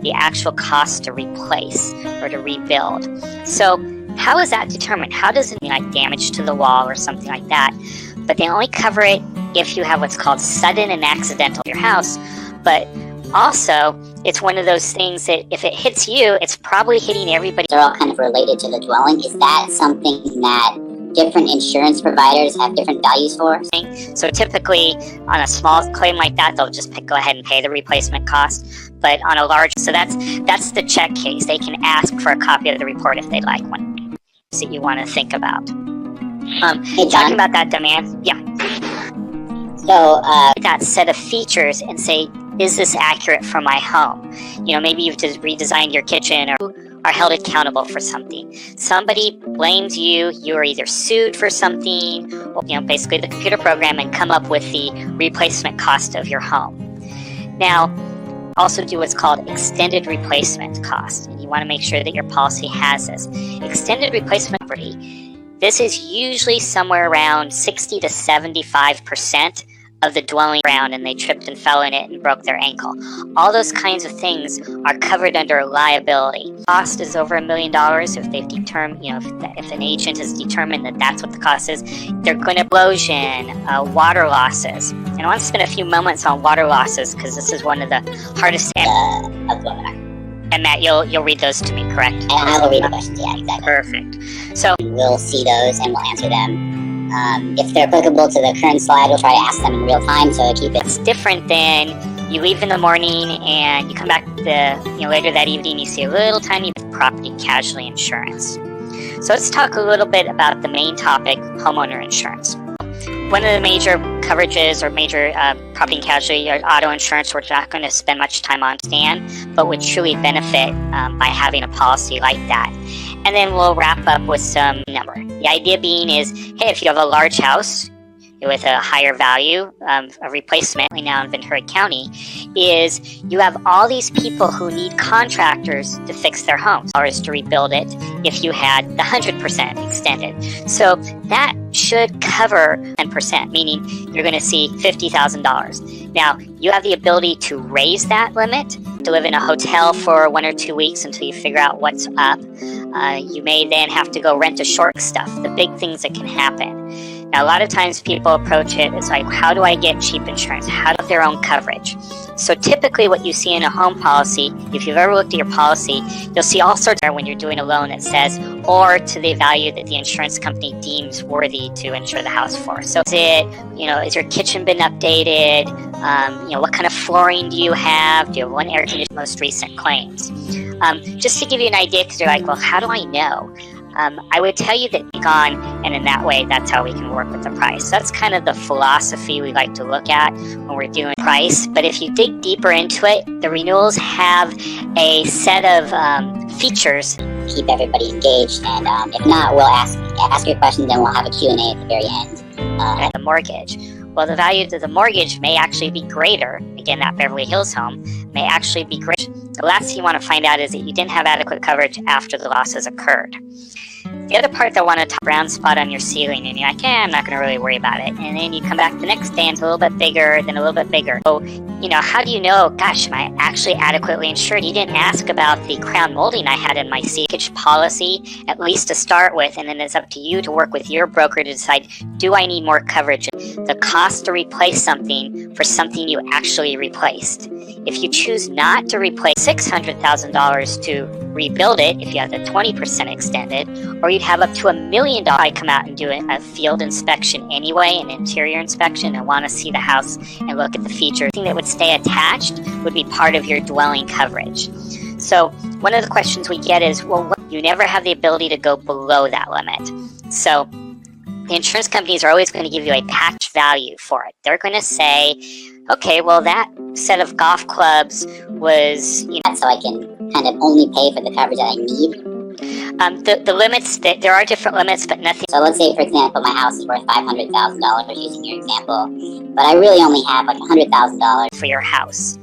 the actual cost to replace or to rebuild. So how is that determined? How does it mean like damage to the wall or something like that? But they only cover it if you have what's called sudden and accidental in your house. But also, it's one of those things that if it hits you, it's probably hitting everybody. They're all kind of related to the dwelling. Is that something that different insurance providers have different values for? So typically on a small claim like that, they'll just go ahead and pay the replacement cost. But on a large, so that's the check case. They can ask for a copy of the report if they'd like one that you want to think about. Hey, talking about that demand, yeah. So that set of features and say, is this accurate for my home? You know, maybe you've just redesigned your kitchen or are held accountable for something. Somebody blames you, you are either sued for something, or, you know, basically the computer program and come up with the replacement cost of your home. Now, also do what's called extended replacement cost. And you want to make sure that your policy has this. Extended replacement property, this is usually somewhere around 60 to 75% of the dwelling ground, and they tripped and fell in it and broke their ankle. All those kinds of things are covered under liability. Cost is over $1 million if they've determined, you know, if an agent has determined that that's what the cost is. They're going to explosion, water losses. And I want to spend a few moments on water losses because this is one of the hardest. And Matt, you'll read those to me, correct? I will read the questions. Yeah, exactly. Perfect. So we'll see those and we'll answer them. If they're applicable to the current slide, we'll try to ask them in real time, so keep it. It's different than you leave in the morning and you come back later that evening, you see a little tiny property casualty insurance. So let's talk a little bit about the main topic, homeowner insurance. One of the major coverages or major property and casualty or auto insurance we're not going to spend much time on but would truly benefit by having a policy like that. And then we'll wrap up with some number. The idea being is, hey, if you have a large house with a higher value, a replacement now in Ventura County, is you have all these people who need contractors to fix their homes or to rebuild it if you had the 100% extended. So that should cover 10%, meaning you're going to see $50,000. Now, you have the ability to raise that limit, to live in a hotel for 1 or 2 weeks until you figure out what's up. You may then have to go rent a short stuff, the big things that can happen. Now, a lot of times people approach it as like, how do I get cheap insurance? How do their own coverage? So typically what you see in a home policy, if you've ever looked at your policy, you'll see all sorts of when you're doing a loan that says, or to the value that the insurance company deems worthy to insure the house for. So is your kitchen been updated? What kind of flooring do you have? Do you have one air conditioner? Most recent claims. Just to give you an idea, because you're like, well, how do I know? I would tell you that and in that way, that's how we can work with the price. That's kind of the philosophy we like to look at when we're doing price. But if you dig deeper into it, the renewals have a set of features. Keep everybody engaged, and if not, we'll ask your questions, then we'll have a Q&A at the very end. And the mortgage. Well, the value of the mortgage may actually be greater. Again, that Beverly Hills home may actually be greater. The last thing you want to find out is that you didn't have adequate coverage after the losses occurred. The other part that I want to talk brown spot on your ceiling, and you're like, I'm not going to really worry about it. And then you come back the next day and it's a little bit bigger, then a little bit bigger. So, how do you know, gosh, am I actually adequately insured? You didn't ask about the crown molding I had in my SiuAgEQg policy, at least to start with, and then it's up to you to work with your broker to decide, do I need more coverage? The cost to replace something for something you actually replaced. If you choose not to replace $600,000 to rebuild it, if you have the 20% extended, or you'd have up to $1 million come out and do a field inspection anyway, an interior inspection, and want to see the house and look at the features. The thing that would stay attached would be part of your dwelling coverage. So one of the questions we get is, well, you never have the ability to go below that limit. So the insurance companies are always going to give you a patch value for it. They're going to say, okay, well, that set of golf clubs was, so I can kind of only pay for the coverage that I need. The limits, there are different limits, but nothing. So let's say, for example, my house is worth $500,000 using your example, but I really only have like $100,000 for your house.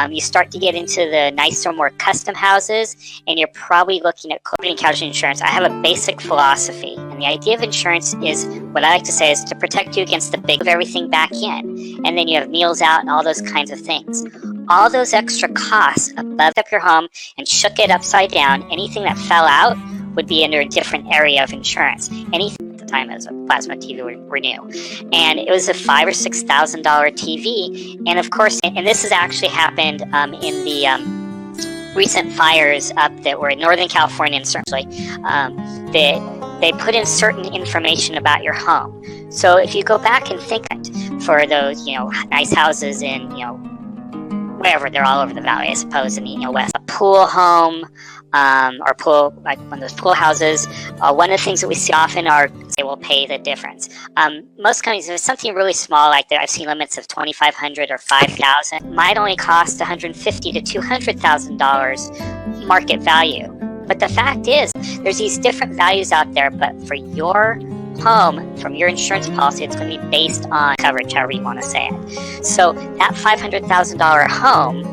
You start to get into the nicer, more custom houses, and you're probably looking at property and casualty insurance. I have a basic philosophy, and the idea of insurance is, what I like to say is to protect you against the big of everything back in, and then you have meals out and all those kinds of things. all those extra costs above up your home and shook it upside down, anything that fell out would be under a different area of insurance. Anything at the time as a plasma TV were new. And it was a $5,000 or $6,000 TV. And of course, and this has actually happened in the recent fires up that were in Northern California, and certainly they put in certain information about your home. So if you go back and think for those, nice houses in, wherever, they're all over the valley, I suppose, in the west, a pool home, or pool, like one of those pool houses, one of the things that we see often are they will pay the difference. Most companies, if it's something really small like that, I've seen limits of $2,500 or $5,000, might only cost $150,000 to $200,000 market value. But the fact is, there's these different values out there, but for your home, from your insurance policy, it's going to be based on coverage, however you want to say it. So that $500,000 home,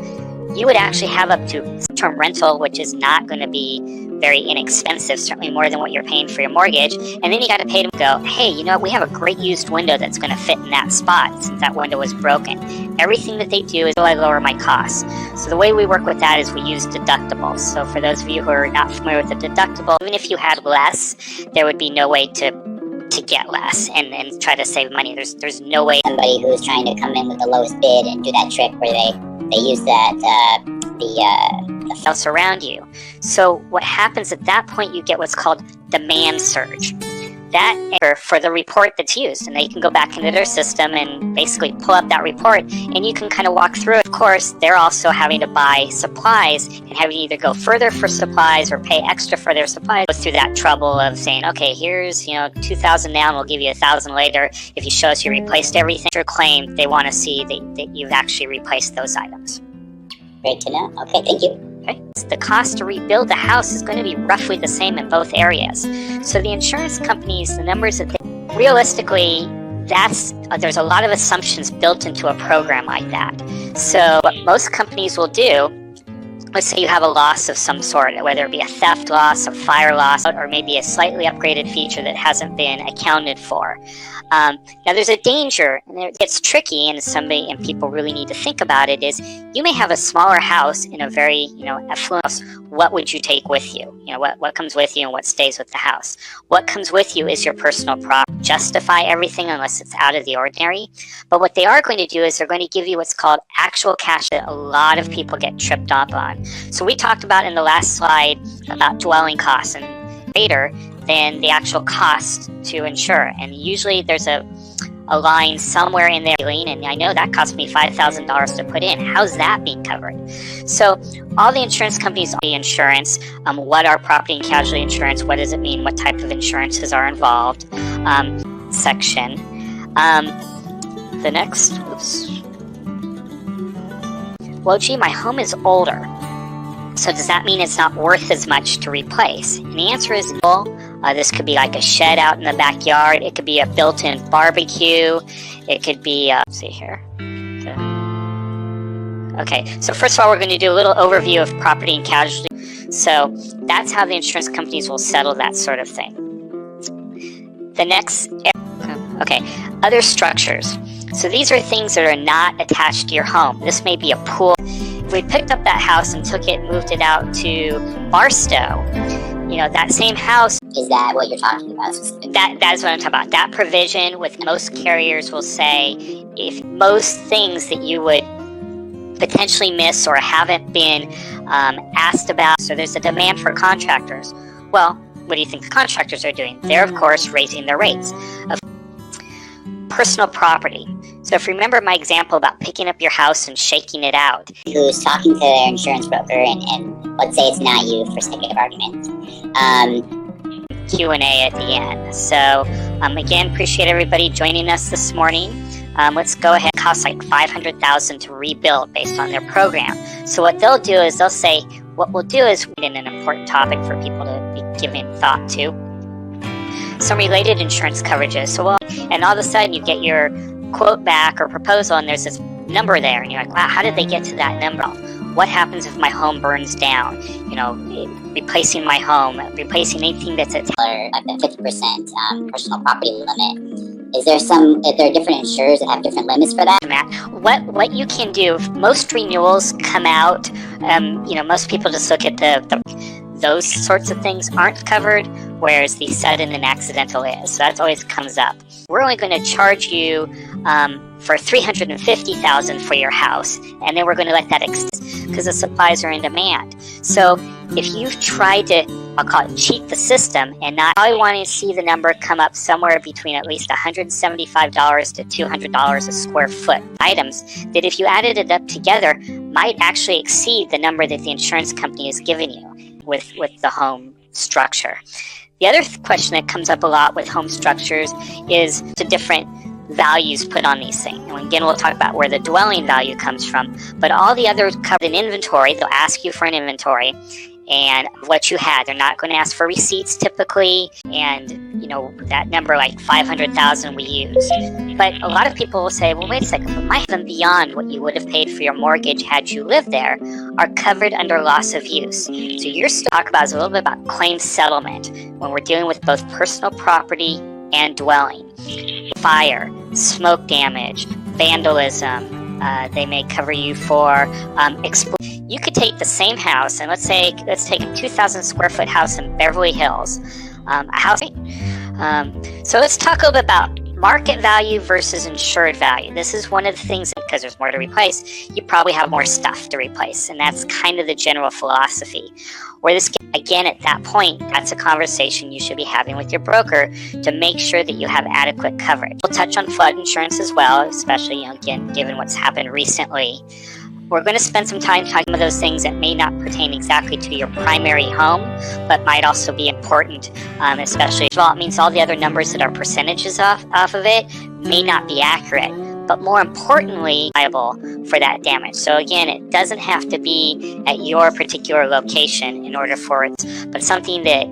you would actually have up to term rental, which is not going to be very inexpensive, certainly more than what you're paying for your mortgage. And then you got to pay to go, hey, we have a great used window that's going to fit in that spot since that window was broken. Everything that they do is I lower my costs. So the way we work with that is we use deductibles. So for those of you who are not familiar with the deductible, even if you had less, there would be no way to get less and try to save money. There's no way. Somebody who's trying to come in with the lowest bid and do that trick where they use that the else around you. So what happens at that point, you get what's called demand surge. That for the report that's used, and they can go back into their system and basically pull up that report, and you can kind of walk through it. Of course, they're also having to buy supplies and having to either go further for supplies or pay extra for their supplies. Go through that trouble of saying, okay, here's $2,000 now, and we'll give you $1,000 later if you show us you replaced everything. Your claim, they want to see that you've actually replaced those items. Great to know. Okay, thank you. Okay. The cost to rebuild the house is going to be roughly the same in both areas. So the insurance companies, the numbers that realistically, there's a lot of assumptions built into a program like that. So what most companies will do, let's say you have a loss of some sort, whether it be a theft loss, a fire loss, or maybe a slightly upgraded feature that hasn't been accounted for. Now there's a danger, and it gets tricky, and people really need to think about it, is you may have a smaller house in a very, affluent house. What would you take with you? What comes with you and what stays with the house? What comes with you is your personal property. Justify everything unless it's out of the ordinary. But what they are going to do is they're going to give you what's called actual cash that a lot of people get tripped up on. So we talked about in the last slide about dwelling costs and greater than the actual cost to insure. And usually there's a line somewhere in there, and I know that cost me $5,000 to put in. How's that being covered? So all the insurance companies, the insurance, what are property and casualty insurance, what does it mean, what type of insurances are involved, section. The next, well, gee, my home is older. So does that mean it's not worth as much to replace? And the answer is no. This could be like a shed out in the backyard. It could be a built-in barbecue. It could be, let's see here. Okay, so first of all, we're going to do a little overview of property and casualty. So that's how the insurance companies will settle that sort of thing. The next, okay, other structures. So these are things that are not attached to your home. This may be a pool. If we picked up that house and took it and moved it out to Barstow, that same house. Is that what you're talking about? That is what I'm talking about. That provision with most carriers will say if most things that you would potentially miss or haven't been asked about. So there's a demand for contractors. Well, what do you think the contractors are doing? They're, of course, raising their rates. Of personal property. So if you remember my example about picking up your house and shaking it out. Who's talking to their insurance broker, and let's say it's not you for sake of argument. Q&A at the end. So again, appreciate everybody joining us this morning. Let's go ahead. It costs like $500,000 to rebuild based on their program. So what they'll do is they'll say, what we'll do is in an important topic for people to be giving thought to. Some related insurance coverages. So and all of a sudden you get your quote back or proposal, and there's this number there, and you're like, wow, how did they get to that number? What happens if my home burns down? Replacing my home, replacing anything that's at like the 50% personal property limit Is there different insurers that have different limits for that? Matt, what you can do, most renewals come out, most people just look at those sorts of things aren't covered, whereas the sudden and accidental is. So that always comes up. We're only going to charge you for $350,000 for your house, and then we're going to let that extend because the supplies are in demand. So if you've tried to, I'll call it, cheat the system, and not probably wanting to see the number come up somewhere between at least $175 to $200 a square foot items, that if you added it up together, might actually exceed the number that the insurance company has given you with the home structure. The other question that comes up a lot with home structures is the different values put on these things. And again, we'll talk about where the dwelling value comes from, but all the others covered in inventory. They'll ask you for an inventory and what you had. They're not going to ask for receipts typically, and that number like 500,000 we use. But a lot of people will say, well, wait a second, but my even beyond what you would have paid for your mortgage had you lived there are covered under loss of use. So you're talk about is a little bit about claim settlement when we're dealing with both personal property and dwelling. Fire, smoke damage, vandalism. They may cover you for you could take the same house, and let's take a 2,000 square foot house in Beverly Hills, a house. So let's talk a little bit about market value versus insured value. This is one of the things, because there's more to replace, you probably have more stuff to replace, and that's kind of the general philosophy. Where this, again, at that point, that's a conversation you should be having with your broker to make sure that you have adequate coverage. We'll touch on flood insurance as well, especially, again, given what's happened recently. We're going to spend some time talking about those things that may not pertain exactly to your primary home, but might also be important, especially, well, it means all the other numbers that are percentages off of it may not be accurate, but more importantly, liable for that damage. So again, it doesn't have to be at your particular location in order for it, but something that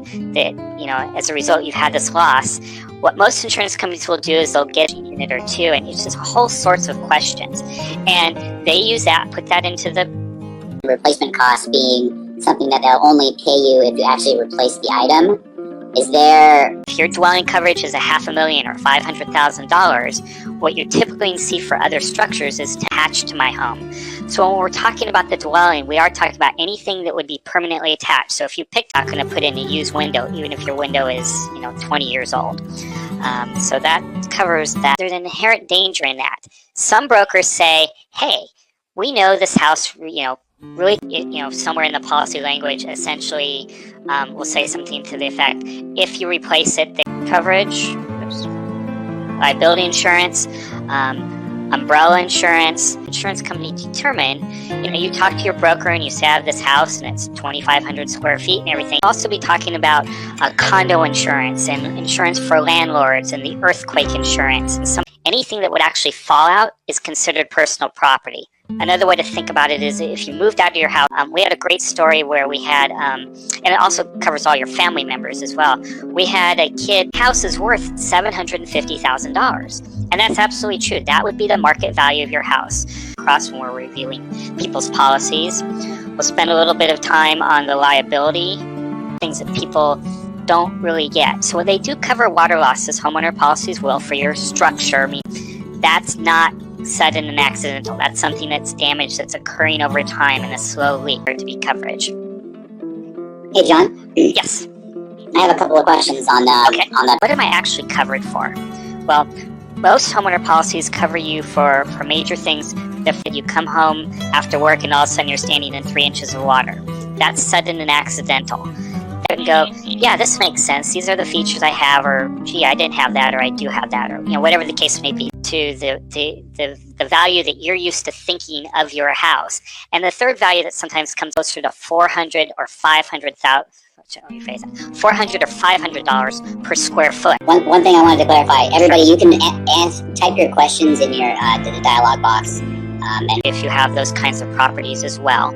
as a result, you've had this loss. What most insurance companies will do is they'll get a unit or two, and it's just whole sorts of questions. And they use that, put that into the replacement cost being something that they'll only pay you if you actually replace the item. Is there... If your dwelling coverage is $500,000 or $500,000, what you typically see for other structures is attached to my home. So when we're talking about the dwelling, we are talking about anything that would be permanently attached. So if you pick, not going to put in a used window, even if your window is 20 years old. So that covers that. There's an inherent danger in that. Some brokers say, hey, we know this house, really, somewhere in the policy language, essentially, will say something to the effect, if you replace it, the coverage, liability insurance, umbrella insurance company determine, you talk to your broker and you say, I have this house and it's 2,500 square feet and everything. You'll also be talking about condo insurance and insurance for landlords and the earthquake insurance. And anything that would actually fall out is considered personal property. Another way to think about it is if you moved out of your house, we had a great story where we had, and it also covers all your family members as well. We had a kid, house is worth $750,000. And that's absolutely true. That would be the market value of your house. Across when we're reviewing people's policies, we'll spend a little bit of time on the liability, things that people don't really get. So when they do cover water losses, homeowner policies will for your structure. That's not sudden and accidental. That's something that's damage that's occurring over time in a slow leak to be coverage. Hey, John. Yes. I have a couple of questions on that. What am I actually covered for? Well, most homeowner policies cover you for major things. If you come home after work and all of a sudden you're standing in 3 inches of water, that's sudden and accidental. And go, yeah, this makes sense. These are the features I have, or gee, I didn't have that, or I do have that, or whatever the case may be. To the value that you're used to thinking of your house, and the third value that sometimes comes closer to $400 or $500,000. $400 or $500 per square foot. One thing I wanted to clarify, everybody, you can type your questions in your the dialog box. And if you have those kinds of properties as well.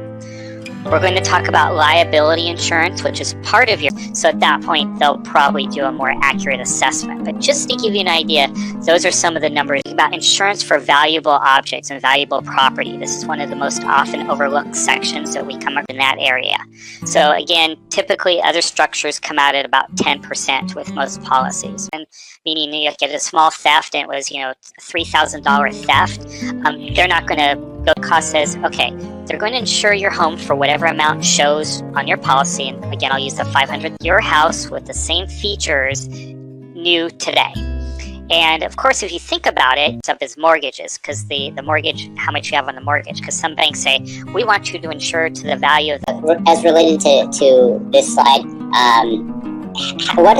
We're going to talk about liability insurance, which is part of your, so at that point, they'll probably do a more accurate assessment. But just to give you an idea, those are some of the numbers about insurance for valuable objects and valuable property. This is one of the most often overlooked sections that we come up in that area. So again, typically other structures come out at about 10% with most policies. And meaning you get a small theft and it was, $3,000 theft, they're not going to go cost says, okay, they're going to insure your home for whatever amount shows on your policy. And again, I'll use the 500, your house with the same features new today. And of course, if you think about it, stuff is mortgages, because the mortgage, how much you have on the mortgage, because some banks say, we want you to insure to the value of the... As related to this slide,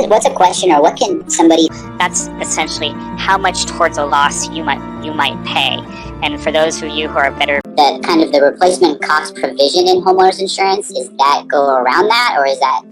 what's a question, or what can somebody... That's essentially how much towards a loss you might pay. And for those of you who are better... The kind of the replacement cost provision in homeowners insurance, is that go around that, or is that...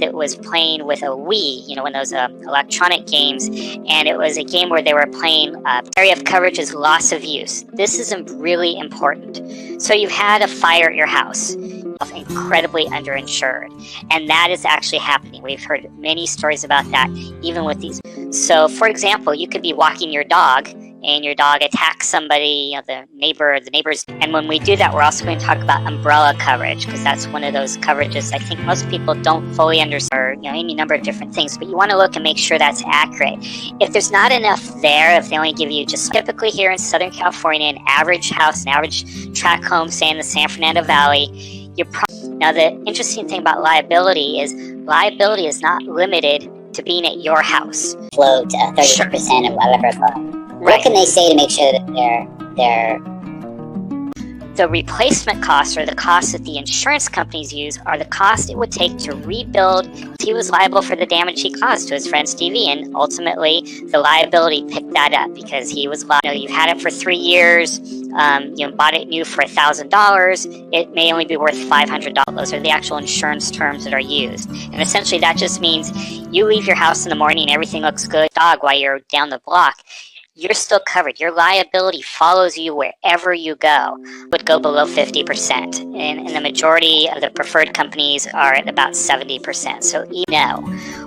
It was playing with a Wii, one of those electronic games, and it was a game where they were playing area of coverage is loss of use. This is really important. So you've had a fire at your house, incredibly underinsured, and that is actually happening. We've heard many stories about that, even with these. So, for example, you could be walking your dog, and your dog attacks somebody, the neighbors. And when we do that, we're also going to talk about umbrella coverage, because that's one of those coverages I think most people don't fully understand, any number of different things, but you want to look and make sure that's accurate. If there's not enough there, if they only give you just typically here in Southern California, an average house, an average tract home, say in the San Fernando Valley, now the interesting thing about liability is not limited to being at your house. Float 30% of whatever. What can they say to make sure that they're the replacement costs, or the costs that the insurance companies use, are the cost it would take to rebuild. He was liable for the damage he caused to his friend Stevie, and ultimately the liability picked that up because he was liable. You've had it for 3 years, bought it new for $1,000. It may only be worth $500. Those are the actual insurance terms that are used, and essentially that just means you leave your house in the morning, everything looks good, dog, while you're down the block. You're still covered. Your liability follows you wherever you go. Would go below 50%, and the majority of the preferred companies are at about 70%. So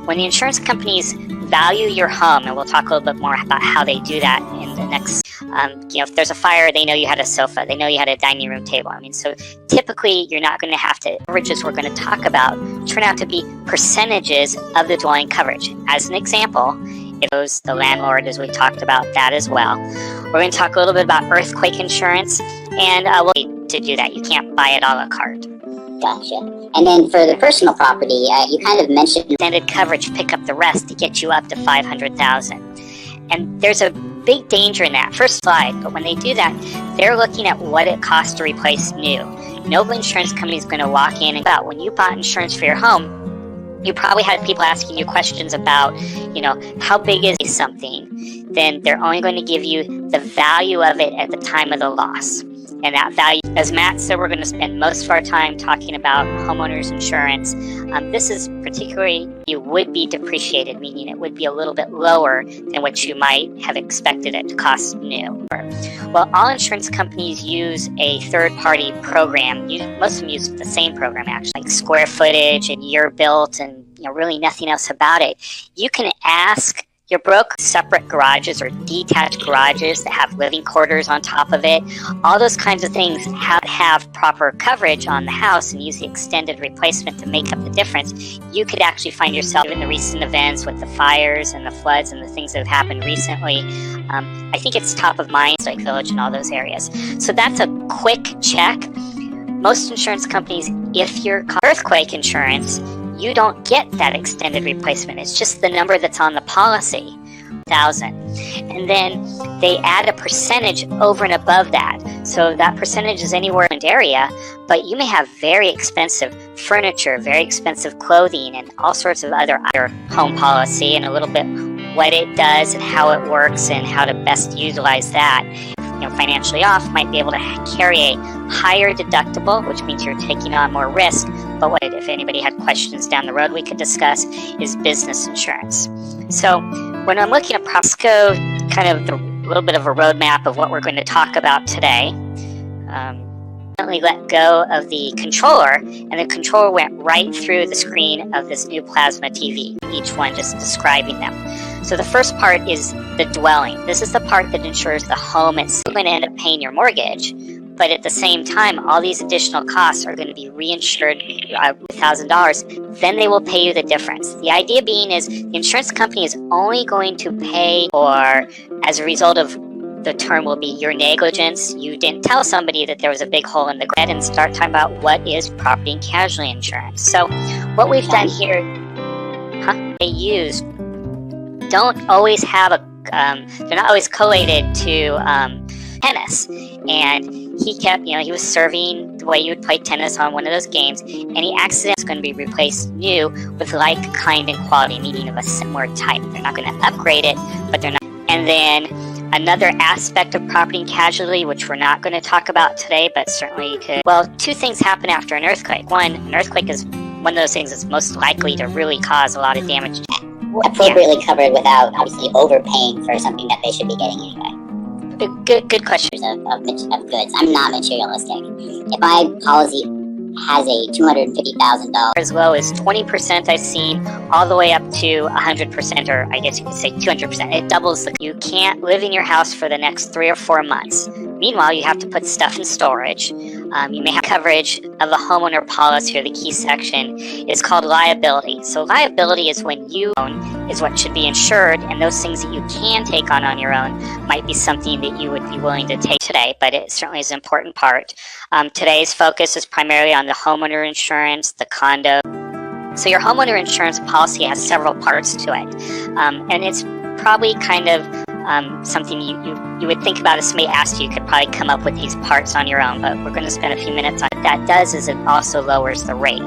when the insurance companies value your home, and we'll talk a little bit more about how they do that in the next. If there's a fire, they know you had a sofa. They know you had a dining room table. So typically you're not going to have to. Coverages we're going to talk about turn out to be percentages of the dwelling coverage. As an example, it goes the landlord, as we talked about that as well. We're going to talk a little bit about earthquake insurance, and we'll need to do that. You can't buy it a la carte. Gotcha. And then for the personal property, you kind of mentioned extended coverage, pick up the rest to get you up to $500,000. And there's a big danger in that. First slide, but when they do that, they're looking at what it costs to replace new. No insurance company is going to walk in and about. When you bought insurance for your home, you probably had people asking you questions about, how big is something? Then they're only going to give you the value of it at the time of the loss. And that value, as Matt said, we're going to spend most of our time talking about homeowners insurance. This is particularly, you would be depreciated, meaning it would be a little bit lower than what you might have expected it to cost new. Well, all insurance companies use a third-party program. Most of them use the same program, actually, like square footage and year built and really nothing else about it. You can ask your broker separate garages or detached garages that have living quarters on top of it. All those kinds of things have proper coverage on the house and use the extended replacement to make up the difference. You could actually find yourself in the recent events with the fires and the floods and the things that have happened recently. I think it's top of mind, Lake Village and all those areas. So that's a quick check. Most insurance companies, if you're earthquake insurance, you don't get that extended replacement. It's just the number that's on the policy, 1,000. And then they add a percentage over and above that. So that percentage is anywhere in the area, but you may have very expensive furniture, very expensive clothing, and all sorts of other home policy, and a little bit what it does and how it works and how to best utilize that. Financially off, might be able to carry a higher deductible, which means you're taking on more risk. But if anybody had questions down the road we could discuss, is business insurance. So when I'm looking at Prosco, kind of a little bit of a roadmap of what we're going to talk about today. let go of the controller, and the controller went right through the screen of this new plasma TV, each one just describing them. So the first part is the dwelling. This is the part that ensures the home is going to end up paying your mortgage, but at the same time, all these additional costs are going to be reinsured $1,000. Then they will pay you the difference. The idea being is the insurance company is only going to pay, or as a result of the term will be your negligence. You didn't tell somebody that there was a big hole in the ground, and start talking about what is property and casualty insurance. So what we've done here, they use don't always have a, they're not always collated to tennis. And he kept, he was serving the way you would play tennis on one of those games, and he accidentally is going to be replaced new with like, kind, and quality, meaning of a similar type. They're not going to upgrade it, but they're not. And then another aspect of property and casualty, which we're not going to talk about today, but certainly could. Well, two things happen after an earthquake. One, an earthquake is one of those things that's most likely to really cause a lot of damage. Appropriately covered without obviously overpaying for something that they should be getting anyway. Good question. Of goods. I'm not materialistic. If my policy has a $250,000, as low as 20% I've seen, all the way up to 100%, or I guess you could say 200%. It doubles. You can't live in your house for the next 3 or 4 months. Meanwhile, you have to put stuff in storage. You may have coverage of a homeowner policy, or the key section is called liability. So liability is when you own is what should be insured, and those things that you can take on your own might be something that you would be willing to take today, but it certainly is an important part. Today's focus is primarily on the homeowner insurance, the condo. So your homeowner insurance policy has several parts to it, and it's probably kind of something you would think about if somebody asked you. You could probably come up with these parts on your own, but we're going to spend a few minutes on it. What that does is it also lowers the rate.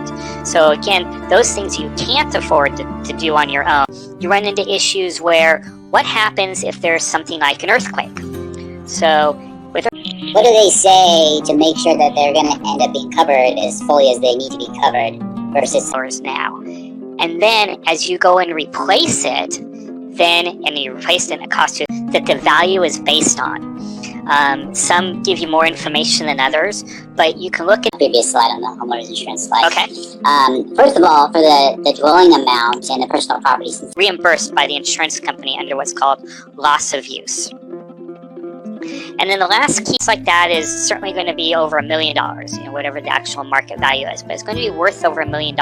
So again, those things you can't afford to do on your own, you run into issues where what happens if there's something like an earthquake? So with what do they say to make sure that they're going to end up being covered as fully as they need to be covered versus now? And then as you go and replace it, and you replace it and it costs you, that the value is based on. Some give you more information than others, but you can look at the previous slide on the homeowner's insurance slide. Okay. First of all, for the dwelling amount and the personal property, reimbursed by the insurance company under what's called loss of use. And then the last piece like that is certainly going to be over $1 million, whatever the actual market value is, but it's going to be worth over $1 million.